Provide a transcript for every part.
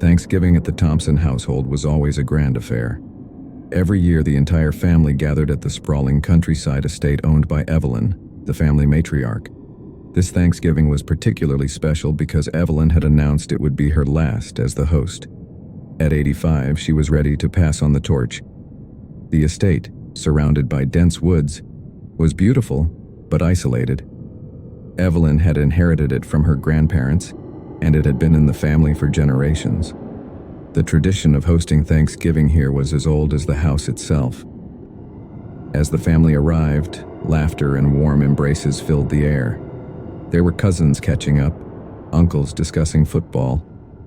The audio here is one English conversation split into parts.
Thanksgiving at the Thompson household was always a grand affair. Every year, the entire family gathered at the sprawling countryside estate owned by Evelyn, the family matriarch. This Thanksgiving was particularly special because Evelyn had announced it would be her last as the host. At 85, she was ready to pass on the torch. The estate, surrounded by dense woods, was beautiful but isolated. Evelyn had inherited it from her grandparents, and it had been in the family for generations. The tradition of hosting Thanksgiving here was as old as the house itself. As the family arrived, laughter and warm embraces filled the air. There were cousins catching up, uncles discussing football,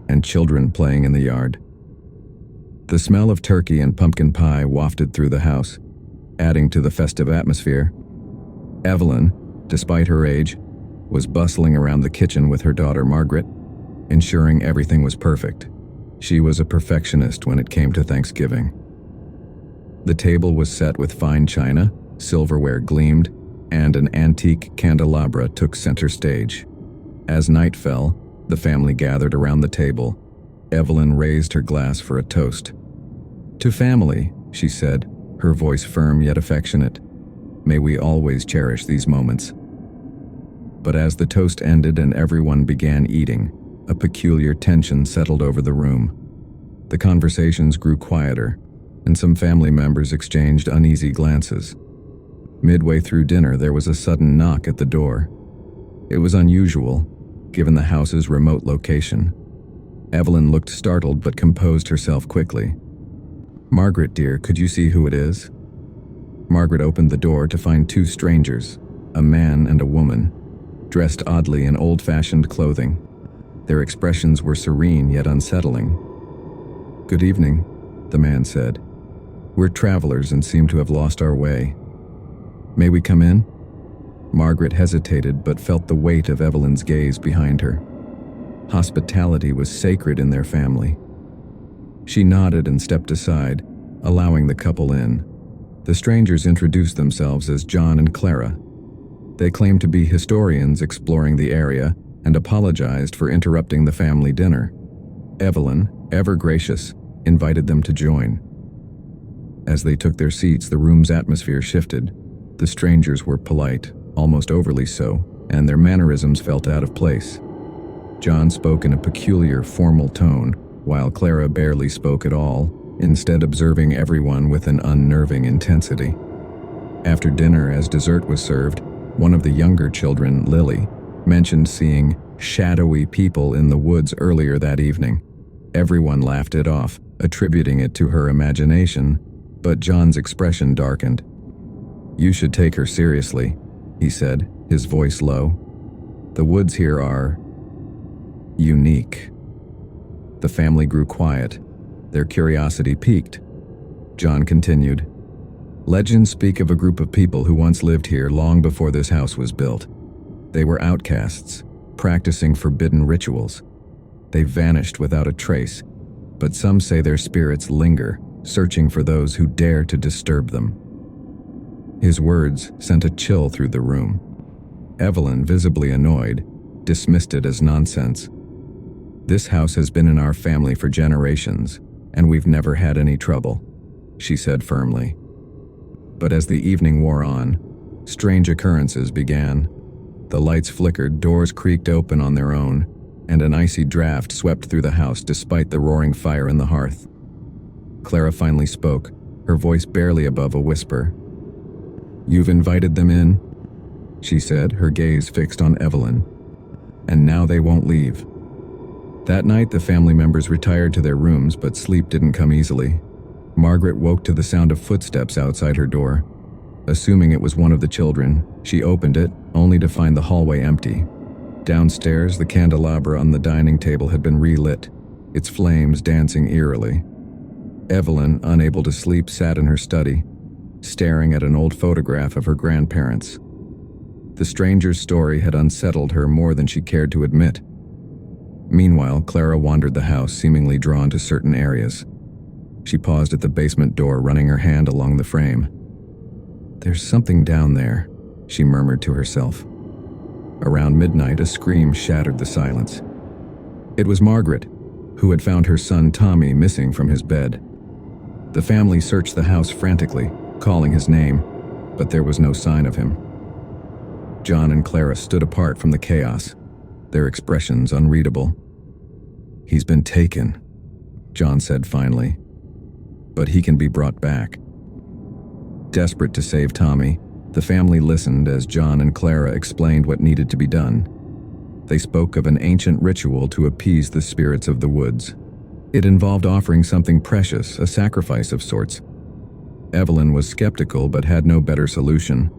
and children playing in the yard. The smell of turkey and pumpkin pie wafted through the house, adding to the festive atmosphere. Evelyn, despite her age, was bustling around the kitchen with her daughter Margaret, ensuring everything was perfect. She was a perfectionist when it came to Thanksgiving. The table was set with fine china, silverware gleamed, and an antique candelabra took center stage. As night fell, the family gathered around the table. Evelyn raised her glass for a toast. "To family," she said, her voice firm yet affectionate. "May we always cherish these moments." But as the toast ended and everyone began eating, a peculiar tension settled over the room. The conversations grew quieter, and some family members exchanged uneasy glances. Midway through dinner, there was a sudden knock at the door. It was unusual, given the house's remote location. Evelyn looked startled but composed herself quickly. "Margaret, dear, could you see who it is?" Margaret opened the door to find two strangers, a man and a woman, dressed oddly in old-fashioned clothing. Their expressions were serene yet unsettling. "Good evening," the man said. "We're travelers and seem to have lost our way. May we come in?" Margaret hesitated but felt the weight of Evelyn's gaze behind her. Hospitality was sacred in their family. She nodded and stepped aside, allowing the couple in. The strangers introduced themselves as John and Clara. They claimed to be historians exploring the area and apologized for interrupting the family dinner. Evelyn, ever gracious, invited them to join. As they took their seats, the room's atmosphere shifted. The strangers were polite, almost overly so, and their mannerisms felt out of place. John spoke in a peculiar, formal tone, while Clara barely spoke at all, instead observing everyone with an unnerving intensity. After dinner, as dessert was served, one of the younger children, Lily, mentioned seeing shadowy people in the woods earlier that evening. Everyone laughed it off, attributing it to her imagination, but John's expression darkened. "You should take her seriously," he said, his voice low. "The woods here are unique." The family grew quiet, their curiosity piqued. John continued, "Legends speak of a group of people who once lived here long before this house was built. They were outcasts, practicing forbidden rituals. They vanished without a trace, but some say their spirits linger, searching for those who dare to disturb them." His words sent a chill through the room. Evelyn, visibly annoyed, dismissed it as nonsense. "This house has been in our family for generations, and we've never had any trouble," she said firmly. But as the evening wore on, strange occurrences began. The lights flickered, doors creaked open on their own, and an icy draft swept through the house despite the roaring fire in the hearth. Clara finally spoke, her voice barely above a whisper. "You've invited them in?" she said, her gaze fixed on Evelyn. "And now they won't leave." That night, the family members retired to their rooms, but sleep didn't come easily. Margaret woke to the sound of footsteps outside her door. Assuming it was one of the children, she opened it, only to find the hallway empty. Downstairs, the candelabra on the dining table had been relit, its flames dancing eerily. Evelyn, unable to sleep, sat in her study, staring at an old photograph of her grandparents. The stranger's story had unsettled her more than she cared to admit. Meanwhile, Clara wandered the house, seemingly drawn to certain areas. She paused at the basement door, running her hand along the frame. "There's something down there," she murmured to herself. Around midnight, a scream shattered the silence. It was Margaret. who had found her son Tommy missing from his bed. The family searched the house frantically, calling his name, but there was no sign of him. John and Clara stood apart from the chaos, their expressions unreadable. "He's been taken," John said finally, "but he can be brought back." Desperate to save Tommy, the family listened as John and Clara explained what needed to be done. They spoke of an ancient ritual to appease the spirits of the woods. It involved offering something precious, a sacrifice of sorts. Evelyn was skeptical but had no better solution.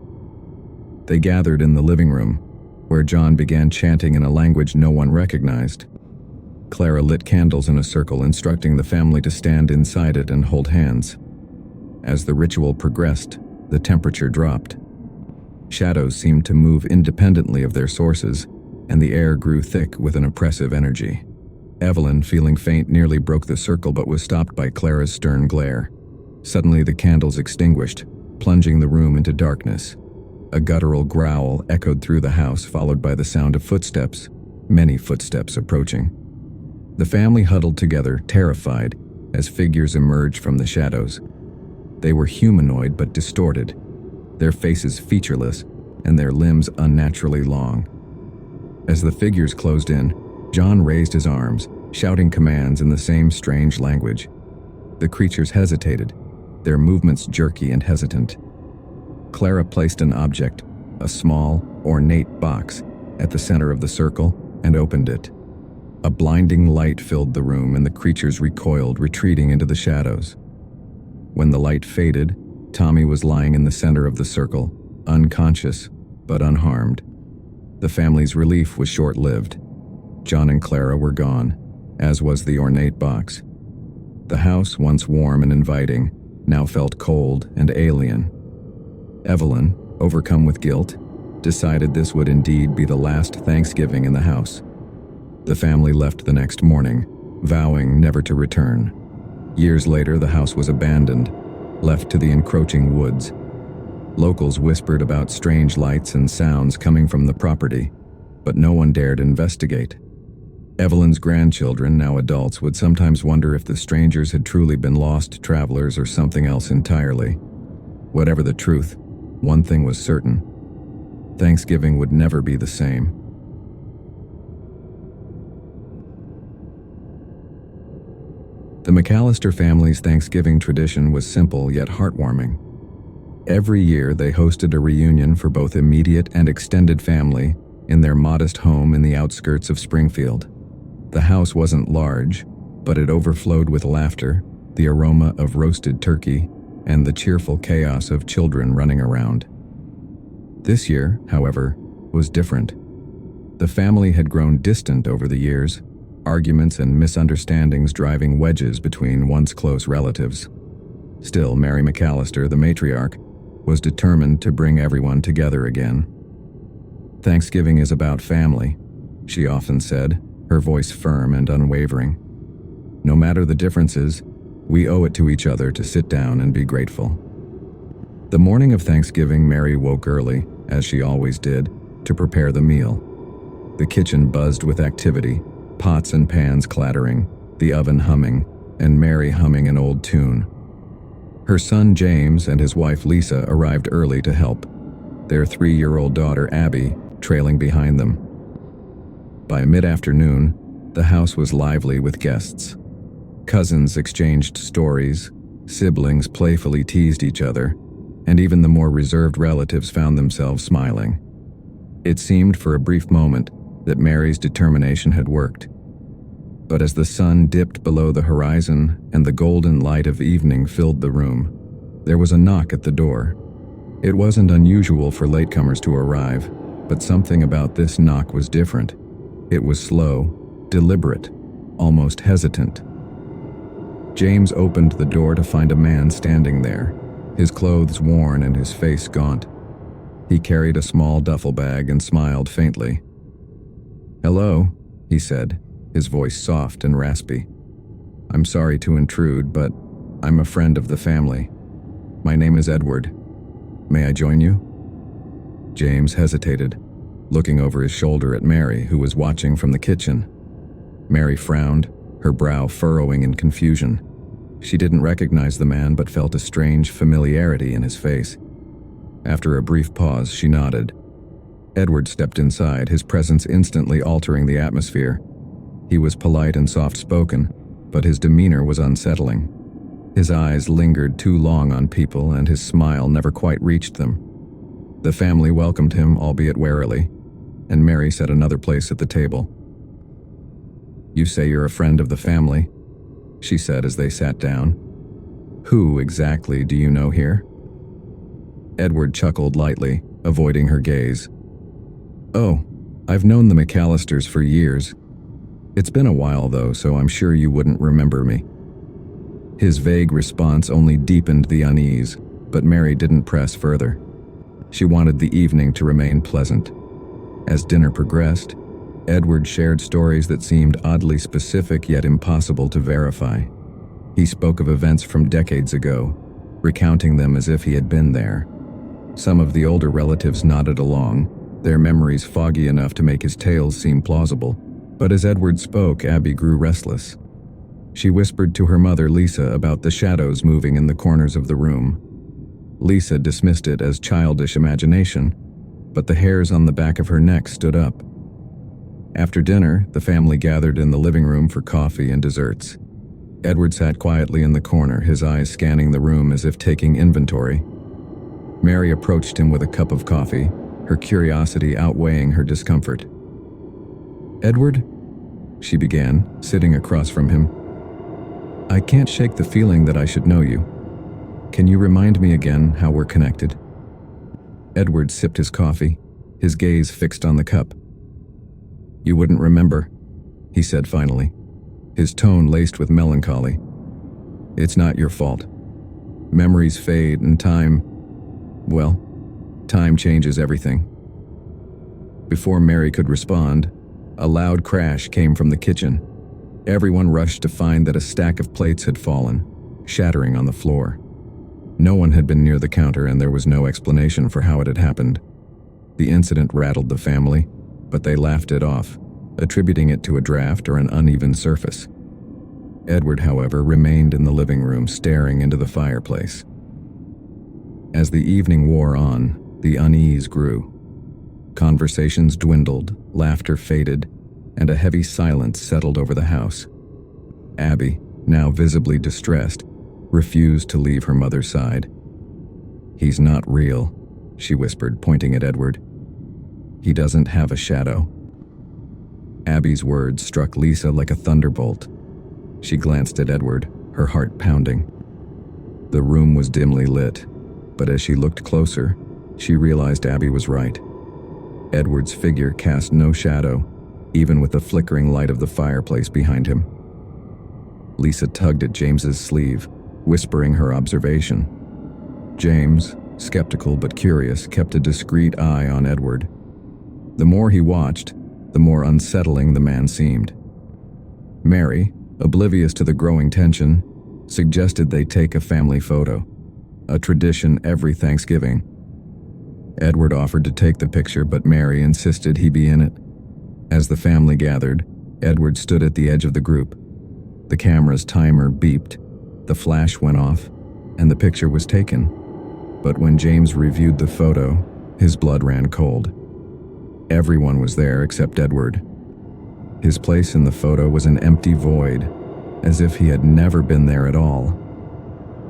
They gathered in the living room, where John began chanting in a language no one recognized. Clara lit candles in a circle, instructing the family to stand inside it and hold hands. As the ritual progressed, the temperature dropped. Shadows seemed to move independently of their sources, and the air grew thick with an oppressive energy. Evelyn, feeling faint, nearly broke the circle but was stopped by Clara's stern glare. Suddenly the candles extinguished, plunging the room into darkness. A guttural growl echoed through the house, followed by the sound of footsteps, many footsteps approaching. The family huddled together, terrified, as figures emerged from the shadows. They were humanoid but distorted, their faces featureless and their limbs unnaturally long. As the figures closed in, John raised his arms, shouting commands in the same strange language. The creatures hesitated, their movements jerky and hesitant. Clara placed an object, a small, ornate box, at the center of the circle and opened it. A blinding light filled the room and the creatures recoiled, retreating into the shadows. When the light faded, Tommy was lying in the center of the circle, unconscious but unharmed. The family's relief was short-lived. John and Clara were gone, as was the ornate box. The house, once warm and inviting, now felt cold and alien. Evelyn, overcome with guilt, decided this would indeed be the last Thanksgiving in the house. The family left the next morning, vowing never to return. Years later, the house was abandoned, left to the encroaching woods. Locals whispered about strange lights and sounds coming from the property, but no one dared investigate. Evelyn's grandchildren, now adults, would sometimes wonder if the strangers had truly been lost travelers or something else entirely. Whatever the truth, one thing was certain: Thanksgiving would never be the same. The McAllister family's Thanksgiving tradition was simple yet heartwarming. Every year they hosted a reunion for both immediate and extended family in their modest home in the outskirts of Springfield. The house wasn't large, but it overflowed with laughter, the aroma of roasted turkey, and the cheerful chaos of children running around. This year, however, was different. The family had grown distant over the years, arguments and misunderstandings driving wedges between once close relatives. Still, Mary McAllister, the matriarch, was determined to bring everyone together again. "Thanksgiving is about family," she often said, her voice firm and unwavering. "No matter the differences, we owe it to each other to sit down and be grateful." The morning of Thanksgiving, Mary woke early, as she always did, to prepare the meal. The kitchen buzzed with activity, pots and pans clattering, the oven humming, and Mary humming an old tune. Her son James and his wife Lisa arrived early to help, their 3-year-old daughter Abby trailing behind them. By mid-afternoon, the house was lively with guests. Cousins exchanged stories, siblings playfully teased each other, and even the more reserved relatives found themselves smiling. It seemed for a brief moment that Mary's determination had worked. But as the sun dipped below the horizon and the golden light of evening filled the room, there was a knock at the door. It wasn't unusual for latecomers to arrive, but something about this knock was different. It was slow, deliberate, almost hesitant. James opened the door to find a man standing there, his clothes worn and his face gaunt. He carried a small duffel bag and smiled faintly. "Hello," he said, his voice soft and raspy. "I'm sorry to intrude, but I'm a friend of the family. My name is Edward. May I join you?" James hesitated, looking over his shoulder at Mary, who was watching from the kitchen. Mary frowned, her brow furrowing in confusion. She didn't recognize the man but felt a strange familiarity in his face. After a brief pause, she nodded. Edward stepped inside, his presence instantly altering the atmosphere. He was polite and soft-spoken, but his demeanor was unsettling. His eyes lingered too long on people, and his smile never quite reached them. The family welcomed him, albeit warily, and Mary set another place at the table. "You say you're a friend of the family," she said as they sat down. "Who exactly do you know here?" Edward chuckled lightly, avoiding her gaze. "Oh, I've known the McAllisters for years. It's been a while though, so I'm sure you wouldn't remember me." His vague response only deepened the unease, but Mary didn't press further. She wanted the evening to remain pleasant. As dinner progressed, Edward shared stories that seemed oddly specific yet impossible to verify. He spoke of events from decades ago, recounting them as if he had been there. Some of the older relatives nodded along, their memories foggy enough to make his tales seem plausible. But as Edward spoke, Abby grew restless. She whispered to her mother, Lisa, about the shadows moving in the corners of the room. Lisa dismissed it as childish imagination, but the hairs on the back of her neck stood up. After dinner, the family gathered in the living room for coffee and desserts. Edward sat quietly in the corner, his eyes scanning the room as if taking inventory. Mary approached him with a cup of coffee, her curiosity outweighing her discomfort. "Edward," she began, sitting across from him, "I can't shake the feeling that I should know you. Can you remind me again how we're connected?" Edward sipped his coffee, his gaze fixed on the cup. "You wouldn't remember," he said finally, his tone laced with melancholy. "It's not your fault. Memories fade and time changes everything." Before Mary could respond, a loud crash came from the kitchen. Everyone rushed to find that a stack of plates had fallen, shattering on the floor. No one had been near the counter, and there was no explanation for how it had happened. The incident rattled the family, but they laughed it off, attributing it to a draft or an uneven surface. Edward, however, remained in the living room, staring into the fireplace. As the evening wore on, the unease grew. Conversations dwindled, laughter faded, and a heavy silence settled over the house. Abby, now visibly distressed, refused to leave her mother's side. "He's not real," she whispered, pointing at Edward. "He doesn't have a shadow." Abby's words struck Lisa like a thunderbolt. She glanced at Edward, her heart pounding. The room was dimly lit, but as she looked closer, she realized Abby was right. Edward's figure cast no shadow, even with the flickering light of the fireplace behind him. Lisa tugged at James's sleeve, whispering her observation. James, skeptical but curious, kept a discreet eye on Edward. The more he watched, the more unsettling the man seemed. Mary, oblivious to the growing tension, suggested they take a family photo, a tradition every Thanksgiving. Edward offered to take the picture, but Mary insisted he be in it. As the family gathered, Edward stood at the edge of the group. The camera's timer beeped, the flash went off, and the picture was taken. But when James reviewed the photo, his blood ran cold. Everyone was there except Edward. His place in the photo was an empty void, as if he had never been there at all.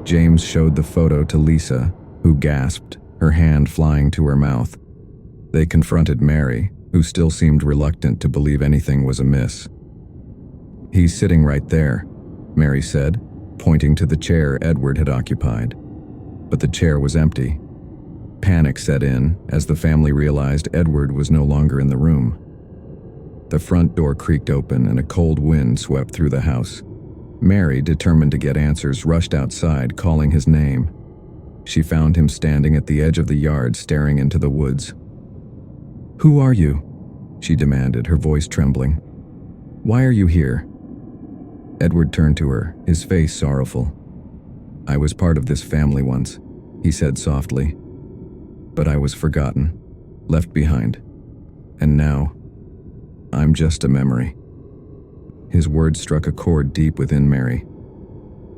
James showed the photo to Lisa, who gasped, her hand flying to her mouth. They confronted Mary, who still seemed reluctant to believe anything was amiss. "He's sitting right there," Mary said, pointing to the chair Edward had occupied. But the chair was empty. Panic set in as the family realized Edward was no longer in the room. The front door creaked open and a cold wind swept through the house. Mary, determined to get answers, rushed outside, calling his name. She found him standing at the edge of the yard, staring into the woods. "Who are you?" she demanded, her voice trembling. "Why are you here?" Edward turned to her, his face sorrowful. "I was part of this family once," he said softly. "But I was forgotten, left behind. And now, I'm just a memory." His words struck a chord deep within Mary.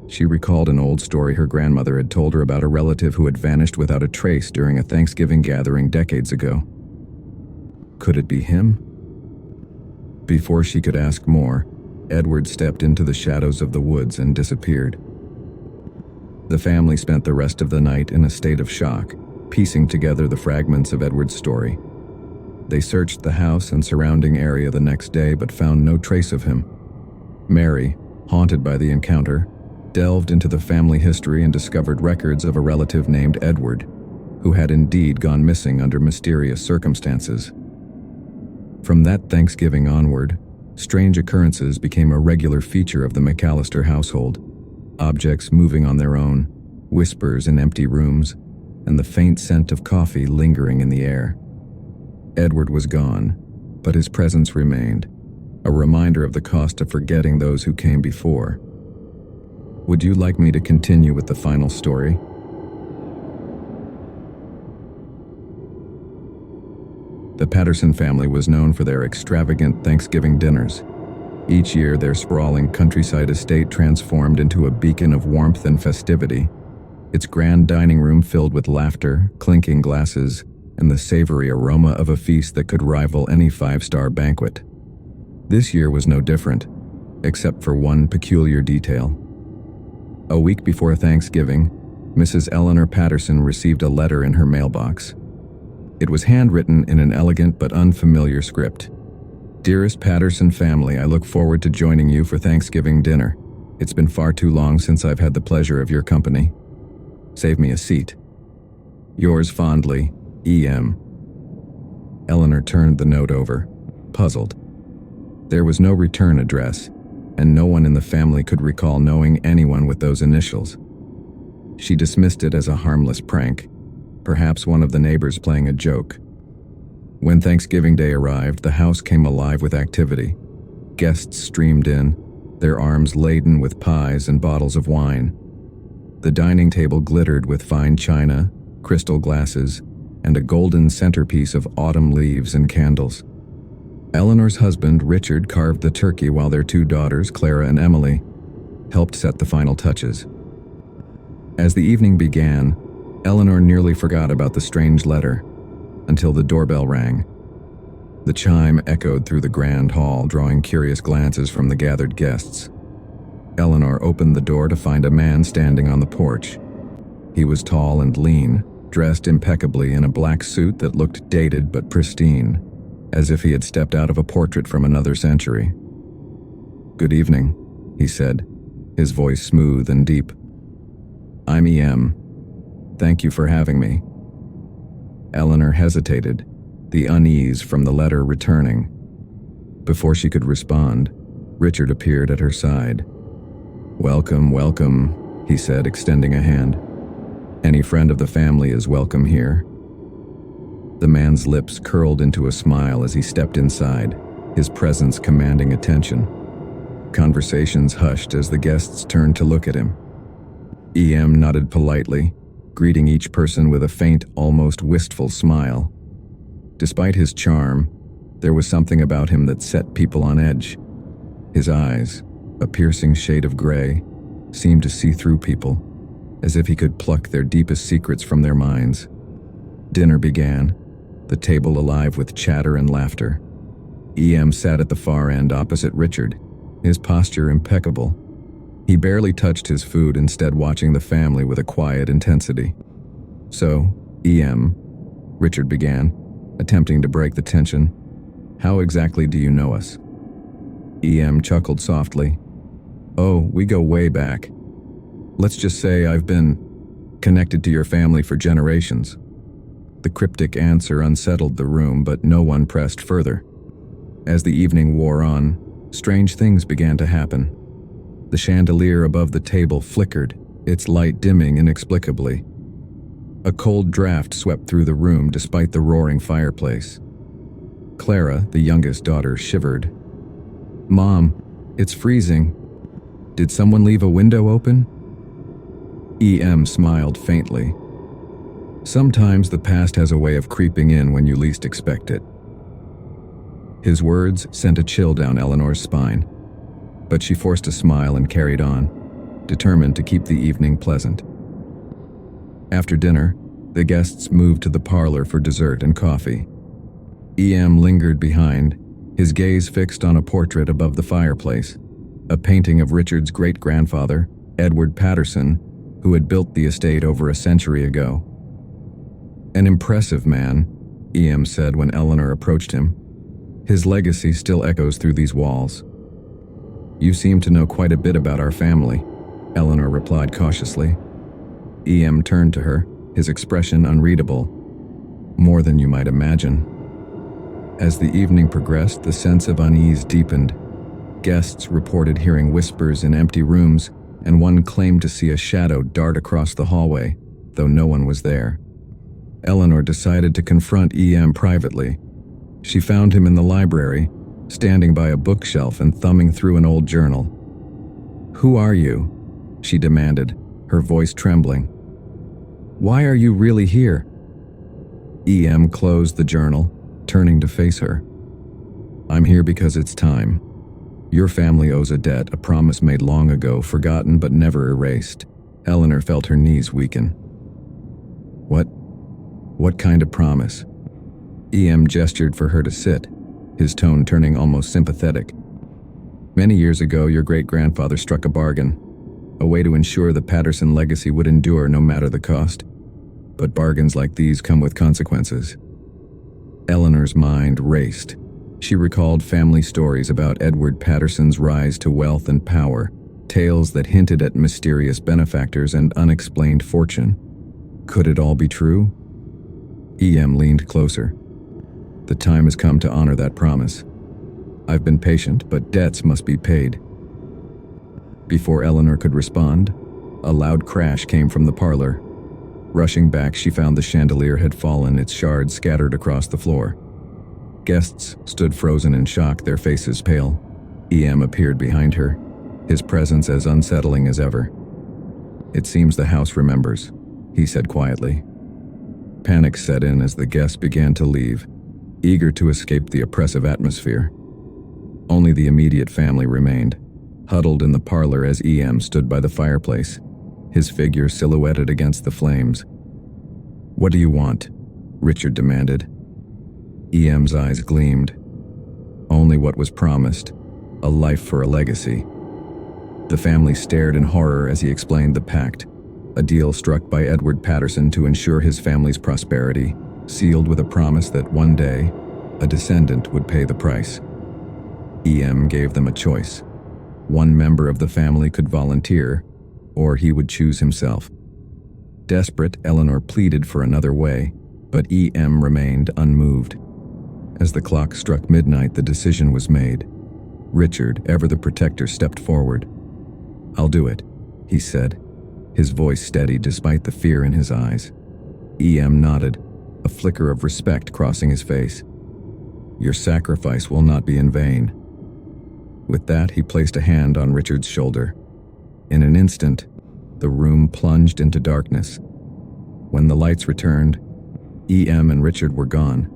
She recalled an old story her grandmother had told her about a relative who had vanished without a trace during a Thanksgiving gathering decades ago. Could it be him? Before she could ask more, Edward stepped into the shadows of the woods and disappeared. The family spent the rest of the night in a state of shock, piecing together the fragments of Edward's story. They searched the house and surrounding area the next day but found no trace of him. Mary, haunted by the encounter, delved into the family history and discovered records of a relative named Edward, who had indeed gone missing under mysterious circumstances. From that Thanksgiving onward, strange occurrences became a regular feature of the McAllister household. Objects moving on their own, whispers in empty rooms, and the faint scent of coffee lingering in the air. Edward was gone, but his presence remained, a reminder of the cost of forgetting those who came before. Would you like me to continue with the final story? The Patterson family was known for their extravagant Thanksgiving dinners. Each year, their sprawling countryside estate transformed into a beacon of warmth and festivity, its grand dining room filled with laughter, clinking glasses, and the savory aroma of a feast that could rival any five-star banquet. This year was no different, except for one peculiar detail. A week before Thanksgiving, Mrs. Eleanor Patterson received a letter in her mailbox. It was handwritten in an elegant but unfamiliar script. "Dearest Patterson family, I look forward to joining you for Thanksgiving dinner. It's been far too long since I've had the pleasure of your company. Save me a seat. Yours fondly, E.M." Eleanor turned the note over, puzzled. There was no return address, and no one in the family could recall knowing anyone with those initials. She dismissed it as a harmless prank, perhaps one of the neighbors playing a joke. When Thanksgiving Day arrived, the house came alive with activity. Guests streamed in, their arms laden with pies and bottles of wine. The dining table glittered with fine china, crystal glasses, and a golden centerpiece of autumn leaves and candles. Eleanor's husband, Richard, carved the turkey while their two daughters, Clara and Emily, helped set the final touches. As the evening began, Eleanor nearly forgot about the strange letter, until the doorbell rang. The chime echoed through the grand hall, drawing curious glances from the gathered guests. Eleanor opened the door to find a man standing on the porch. He was tall and lean, dressed impeccably in a black suit that looked dated but pristine, as if he had stepped out of a portrait from another century. "Good evening," he said, his voice smooth and deep. "I'm E.M. Thank you for having me." Eleanor hesitated, the unease from the letter returning. Before she could respond, Richard appeared at her side. "Welcome, welcome," he said, extending a hand. "Any friend of the family is welcome here." The man's lips curled into a smile as he stepped inside, his presence commanding attention. Conversations hushed as the guests turned to look at him. E.M. nodded politely, greeting each person with a faint, almost wistful smile. Despite his charm, there was something about him that set people on edge. His eyes, a piercing shade of gray, seemed to see through people, as if he could pluck their deepest secrets from their minds. Dinner began, the table alive with chatter and laughter. E.M. sat at the far end opposite Richard, his posture impeccable. He barely touched his food, instead watching the family with a quiet intensity. "So, E.M., Richard began, attempting to break the tension, "how exactly do you know us?" E.M. chuckled softly. "Oh, we go way back. Let's just say I've been connected to your family for generations." The cryptic answer unsettled the room, but no one pressed further. As the evening wore on, strange things began to happen. The chandelier above the table flickered, its light dimming inexplicably. A cold draft swept through the room despite the roaring fireplace. Clara, the youngest daughter, shivered. "Mom, it's freezing. Did someone leave a window open?" E.M. smiled faintly. "Sometimes the past has a way of creeping in when you least expect it." His words sent a chill down Eleanor's spine. but she forced a smile and carried on, determined to keep the evening pleasant. After dinner, the guests moved to the parlor for dessert and coffee. E.M. lingered behind, his gaze fixed on a portrait above the fireplace, a painting of Richard's great-grandfather, Edward Patterson, who had built the estate over a century ago. "An impressive man," E.M. said when Eleanor approached him. "His legacy still echoes through these walls." "You seem to know quite a bit about our family," Eleanor replied cautiously. E.M. turned to her, his expression unreadable. "More than you might imagine." As the evening progressed, the sense of unease deepened. Guests reported hearing whispers in empty rooms, and one claimed to see a shadow dart across the hallway, though no one was there. Eleanor decided to confront E.M. privately. She found him in the library, standing by a bookshelf and thumbing through an old journal. "Who are you?" she demanded, her voice trembling. "Why are you really here?" E.M. closed the journal, turning to face her. "I'm here because it's time. Your family owes a debt, a promise made long ago, forgotten but never erased." Eleanor felt her knees weaken. What kind of promise?" E.M. gestured for her to sit, his tone turning almost sympathetic. "Many years ago, your great-grandfather struck a bargain, a way to ensure the Patterson legacy would endure no matter the cost. But bargains like these come with consequences." Eleanor's mind raced. She recalled family stories about Edward Patterson's rise to wealth and power, tales that hinted at mysterious benefactors and unexplained fortune. Could it all be true? E.M. leaned closer. "The time has come to honor that promise. I've been patient, but debts must be paid." Before Eleanor could respond, a loud crash came from the parlor. Rushing back, she found the chandelier had fallen, its shards scattered across the floor. Guests stood frozen in shock, their faces pale. E.M. appeared behind her, his presence as unsettling as ever. "It seems the house remembers," he said quietly. Panic set in as the guests began to leave, eager to escape the oppressive atmosphere. Only the immediate family remained, huddled in the parlor as E.M. stood by the fireplace, his figure silhouetted against the flames. "What do you want?" Richard demanded. E.M.'s eyes gleamed. Only what was promised, a life for a legacy. The family stared in horror as he explained the pact, a deal struck by Edward Patterson to ensure his family's prosperity, sealed with a promise that one day, a descendant would pay the price. E.M. gave them a choice. One member of the family could volunteer, or he would choose himself. Desperate, Eleanor pleaded for another way, but E.M. remained unmoved. As the clock struck midnight, the decision was made. Richard, ever the protector, stepped forward. "I'll do it," he said, his voice steady despite the fear in his eyes. E.M. nodded, a flicker of respect crossing his face. "Your sacrifice will not be in vain." With that, he placed a hand on Richard's shoulder. In an instant, the room plunged into darkness. When the lights returned, E.M. and Richard were gone,